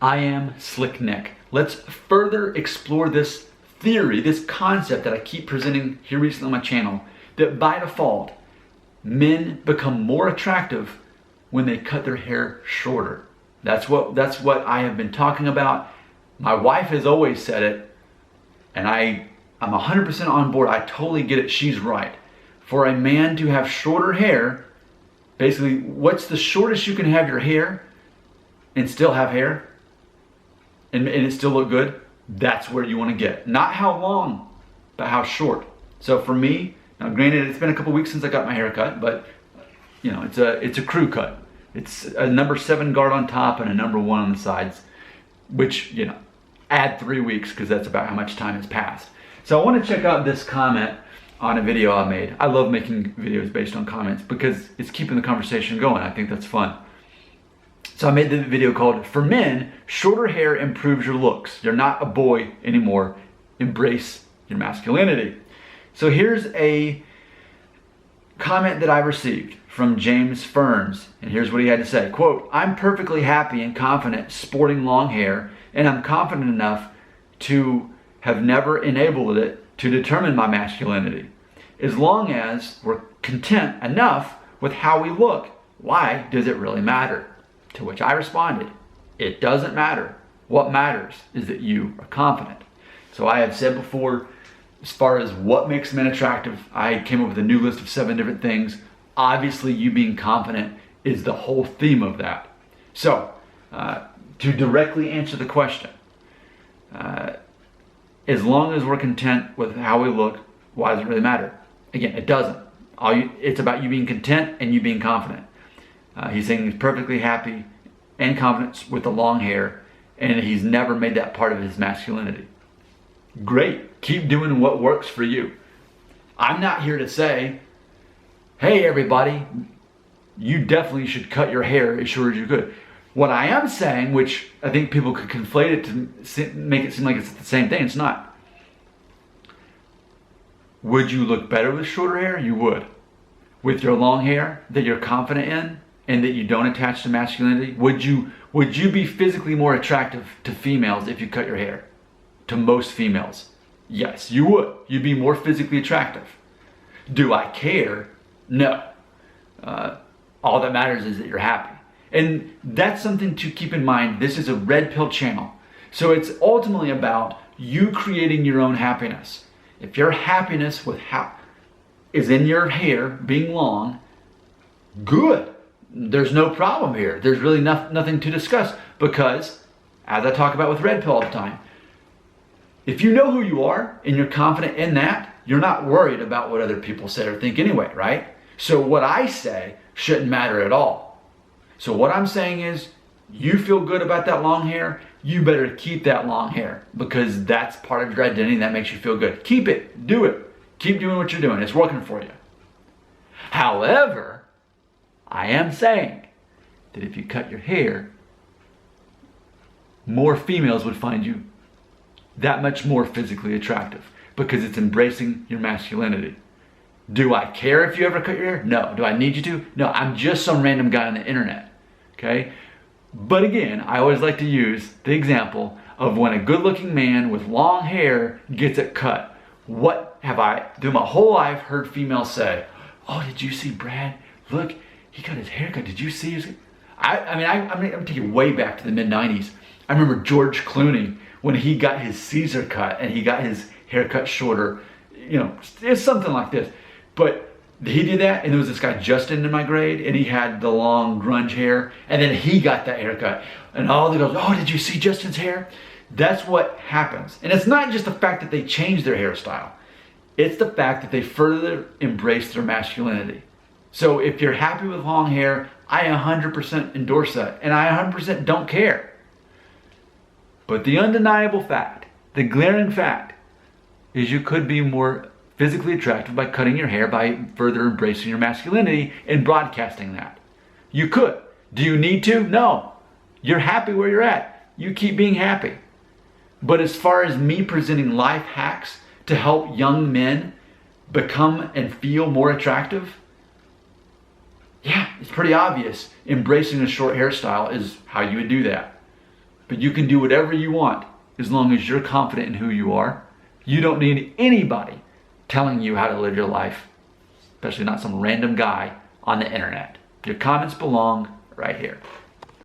I am Slick Nick. Let's further explore this theory, this concept that I keep presenting here recently on my channel, that by default, men become more attractive when they cut their hair shorter. That's what I have been talking about. My wife has always said it, and I'm 100% on board. I totally get it. She's right. For a man to have shorter hair, basically, what's the shortest you can have your hair and still have hair? And it still look good? That's where you want to get. Not how long, but how short. So for me, now granted it's been a couple weeks since I got my hair cut, but you know, it's a crew cut. It's a number 7 guard on top and a number 1 on the sides, which, you know, add 3 weeks because that's about how much time has passed. So I want to check out this comment on a video I made. I love making videos based on comments because it's keeping the conversation going. I think that's fun. So I made the video called, "For Men, Shorter Hair Improves Your Looks. You're not a boy anymore. Embrace your masculinity." So here's a comment that I received from James Ferns, and here's what he had to say. Quote, "I'm perfectly happy and confident sporting long hair, and I'm confident enough to have never enabled it to determine my masculinity. As long as we're content enough with how we look, why does it really matter?" To which I responded, "It doesn't matter. What matters is that you are confident." So I have said before, as far as what makes men attractive, I came up with a new list of 7 different things. Obviously, you being confident is the whole theme of that. So, to directly answer the question, as long as we're content with how we look, why does it really matter? Again, it doesn't. It's about you being content and you being confident. He's saying he's perfectly happy and confident with the long hair, and he's never made that part of his masculinity. Great. Keep doing what works for you. I'm not here to say, hey, everybody, you definitely should cut your hair as short as you could. What I am saying, which I think people could conflate it to make it seem like it's the same thing, it's not. Would you look better with shorter hair? You would. With your long hair that you're confident in and that you don't attach to masculinity, would you be physically more attractive to females if you cut your hair? To most females? Yes, you would. You'd be more physically attractive. Do I care? No. All that matters is that you're happy. And that's something to keep in mind. This is a red pill channel. So it's ultimately about you creating your own happiness. If your happiness is in your hair being long, good. There's no problem here. There's really nothing to discuss because, as I talk about with red pill all the time, if you know who you are and you're confident in that, you're not worried about what other people say or think anyway, right? So what I say shouldn't matter at all. So what I'm saying is, you feel good about that long hair, you better keep that long hair because that's part of your identity and that makes you feel good. Keep it, do it, keep doing what you're doing. It's working for you. However, I am saying that if you cut your hair, more females would find you that much more physically attractive because it's embracing your masculinity. Do I care if you ever cut your hair? No. Do I need you to? No, I'm just some random guy on the internet. Okay? But again, I always like to use the example of when a good-looking man with long hair gets it cut. What have I, through my whole life, heard females say? "Oh, did you see Brad? Look, he got his hair cut. Did you see his..." I'm taking way back to the mid-90s. I remember George Clooney when he got his Caesar cut and he got his hair cut shorter. You know, it's something like this. But he did that, and there was this guy Justin in my grade, and he had the long grunge hair, and then he got that haircut. And all the girls, "Oh, did you see Justin's hair?" That's what happens. And it's not just the fact that they change their hairstyle. It's the fact that they further embrace their masculinity. So if you're happy with long hair, I 100% endorse that, and I 100% don't care. But the undeniable fact, the glaring fact, is you could be more physically attractive by cutting your hair, by further embracing your masculinity and broadcasting that. You could. Do you need to? No. You're happy where you're at. You keep being happy. But as far as me presenting life hacks to help young men become and feel more attractive, yeah, it's pretty obvious. Embracing a short hairstyle is how you would do that. but you can do whatever you want as long as you're confident in who you are. You don't need anybody telling you how to live your life, especially not some random guy on the internet. Your comments belong right here.